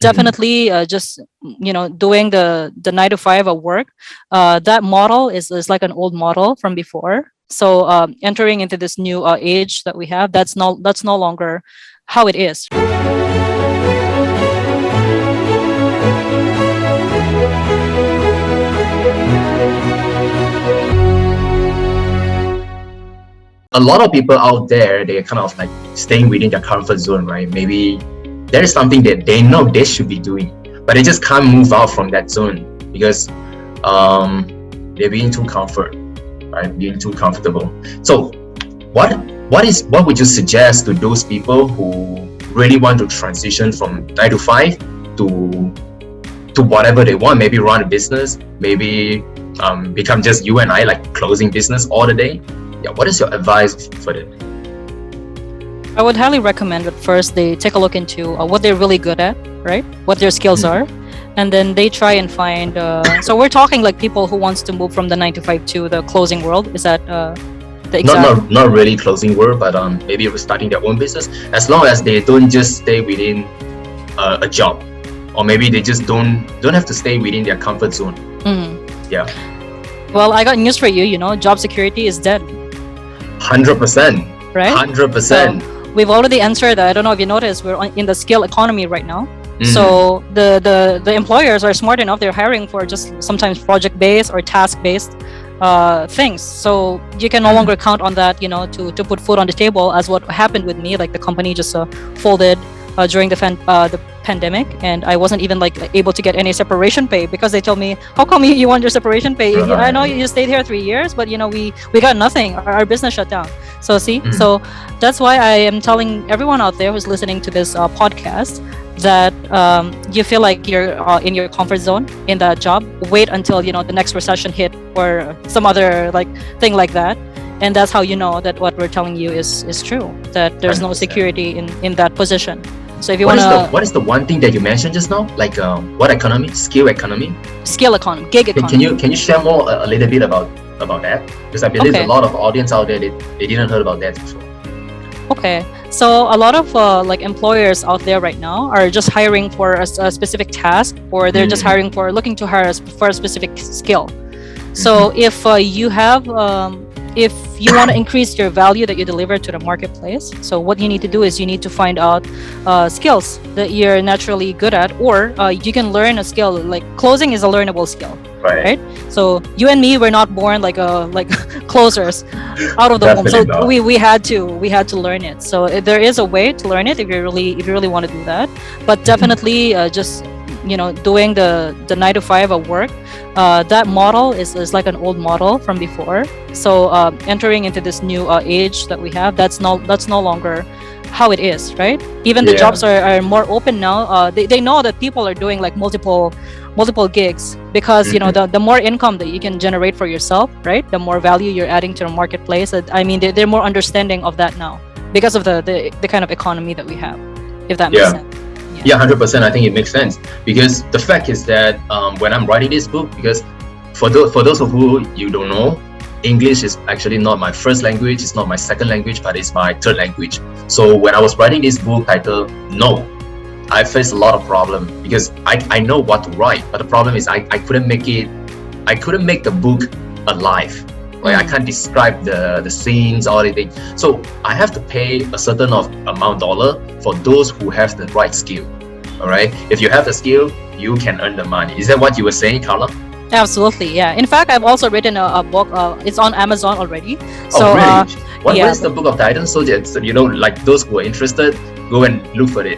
definitely just doing the 9 to 5 at work. That model is like an old model from before. So entering into this new age that we have, that's no longer how it is. A lot of people out there, they're kind of like staying within their comfort zone, right? Maybe there is something that they know they should be doing, but they just can't move out from that zone because they're being too comfort, right? Being too comfortable. So what would you suggest to those people who really want to transition from 9 to 5 to whatever they want? Maybe run a business, maybe become just you and I, like closing business all the day. Yeah, what is your advice for them? I would highly recommend that first they take a look into what they're really good at, right? What their skills are, and then they try and find. So we're talking like people who wants to move from the 9 to 5 to the closing world. Is that the exact? Not really closing world, but maybe starting their own business. As long as they don't just stay within a job, or maybe they just don't have to stay within their comfort zone. Yeah. Well, I got news for you. Job security is dead. 100%. Right? 100%. So we've already answered that. I don't know if you noticed, we're in the skill economy right now. So the employers are smart enough. They're hiring for just sometimes project-based or task-based things. So you can no longer count on that, to put food on the table, as what happened with me. Like the company just folded during the pandemic, and I wasn't even like able to get any separation pay because they told me, how come you want your separation pay? I know you stayed here 3 years, but we got nothing. Our business shut down. So so that's why I am telling everyone out there who's listening to this podcast that you feel like you're in your comfort zone in that job. Wait until the next recession hit or some other like thing like that, and that's how you know that what we're telling you is true, that there's 100%. No security in that position. So if you want to, what is the one thing that you mentioned just now? Like what economy? Skill economy? Skill economy, gig economy. Can you share more a little bit about that? Because I believe a lot of audience out there, they didn't heard about that before. Okay, so a lot of like employers out there right now are just hiring for a specific task, or they're just looking to hire for a specific skill. So if you have if you want to increase your value that you deliver to the marketplace, so what you need to do is you need to find out skills that you're naturally good at, or you can learn a skill. Like closing is a learnable skill, right? So you and me, we're not born like closers out of the womb. So we had to learn it. So there is a way to learn it if you really want to do that. But definitely just doing the 9 to 5 at work. That model is like an old model from before. So entering into this new age that we have, that's no longer how it is, right? Even the jobs are more open now. They know that people are doing like multiple gigs because the more income that you can generate for yourself, right? The more value you're adding to the marketplace. I mean, they're more understanding of that now because of the kind of economy that we have, if that makes sense. Yeah, 100%. I think it makes sense because the fact is that when I'm writing this book, because for those of you don't know, English is actually not my first language, it's not my second language, but it's my third language. So when I was writing this book titled No, I faced a lot of problems because I know what to write, but the problem is I couldn't make the book alive. Like I can't describe the scenes or anything. So I have to pay a certain amount dollar for those who have the right skill. All right. If you have the skill, you can earn the money. Is that what you were saying, Carla? Absolutely. Yeah. In fact, I've also written a book. It's on Amazon already. So, really? What is the book of title? So that like those who are interested, go and look for it.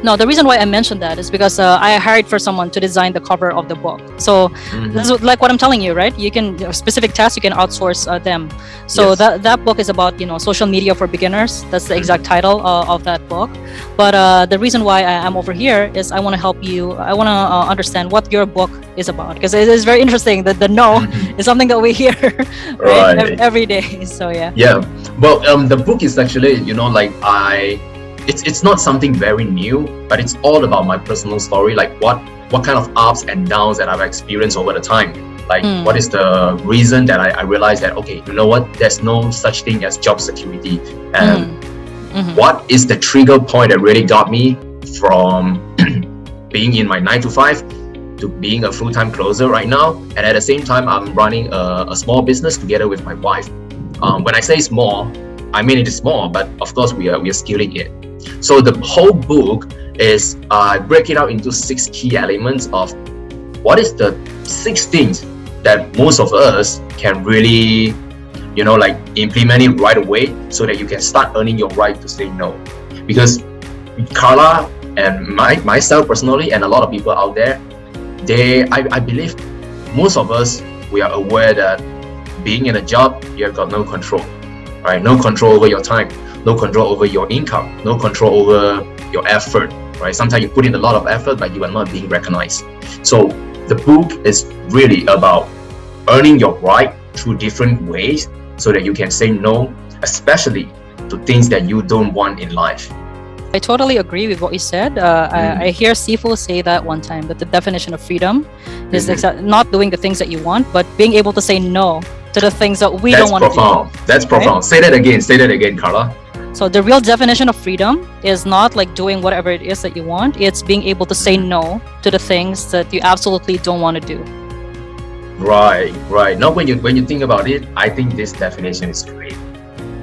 No, the reason why I mentioned that is because I hired for someone to design the cover of the book. So this is like what I'm telling you, right? You can specific tasks you can outsource them. So that book is about social media for beginners. That's the exact title of that book. But the reason why I'm over here is I want to help you. I want to understand what your book is about, because it is very interesting that the no is something that we hear right? every day. So yeah. Yeah. Well, the book is actually It's not something very new, but it's all about my personal story, like what kind of ups and downs that I've experienced over the time. Like what is the reason that I realized that, okay, you know what, there's no such thing as job security. And what is the trigger point that really got me from being in my 9 to 5 to being a full-time closer right now, and at the same time I'm running a small business together with my wife. When I say small, I mean it is small, but of course we are scaling it. So the whole book is I break it out into 6 key elements of what is the 6 things that most of us can really like implement it right away so that you can start earning your right to say no. Because Carla and myself personally and a lot of people out there, I believe most of us, we are aware that being in a job, you have got no control, right? No control over your time, no control over your income, no control over your effort, right? Sometimes you put in a lot of effort, but you are not being recognized. So the book is really about earning your right through different ways so that you can say no, especially to things that you don't want in life. I totally agree with what you said. I hear Sifu say that one time, that the definition of freedom is not doing the things that you want, but being able to say no to the things that we don't want to do. That's profound. Say that again, Carla. So the real definition of freedom is not like doing whatever it is that you want. It's being able to say no to the things that you absolutely don't want to do. Right. Now, when you think about it, I think this definition is great.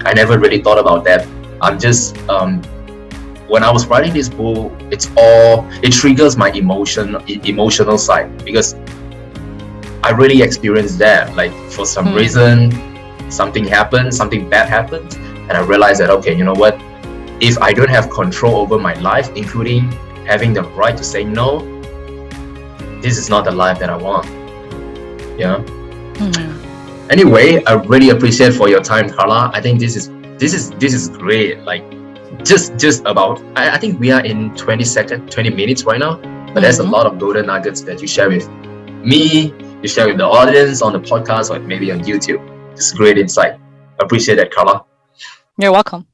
I never really thought about that. I'm just when I was writing this book, it triggers my emotional side, because I really experienced that. Like for some reason, something happened, something bad happened, and I realized that, okay, you know what? If I don't have control over my life, including having the right to say no, this is not the life that I want. Yeah. Anyway, I really appreciate for your time, Carla. I think this is great. Like just about, I think we are in 20 minutes right now, but there's a lot of golden nuggets that you share with me, you share with the audience on the podcast, or maybe on YouTube. It's great insight. Appreciate that, Carla. You're welcome.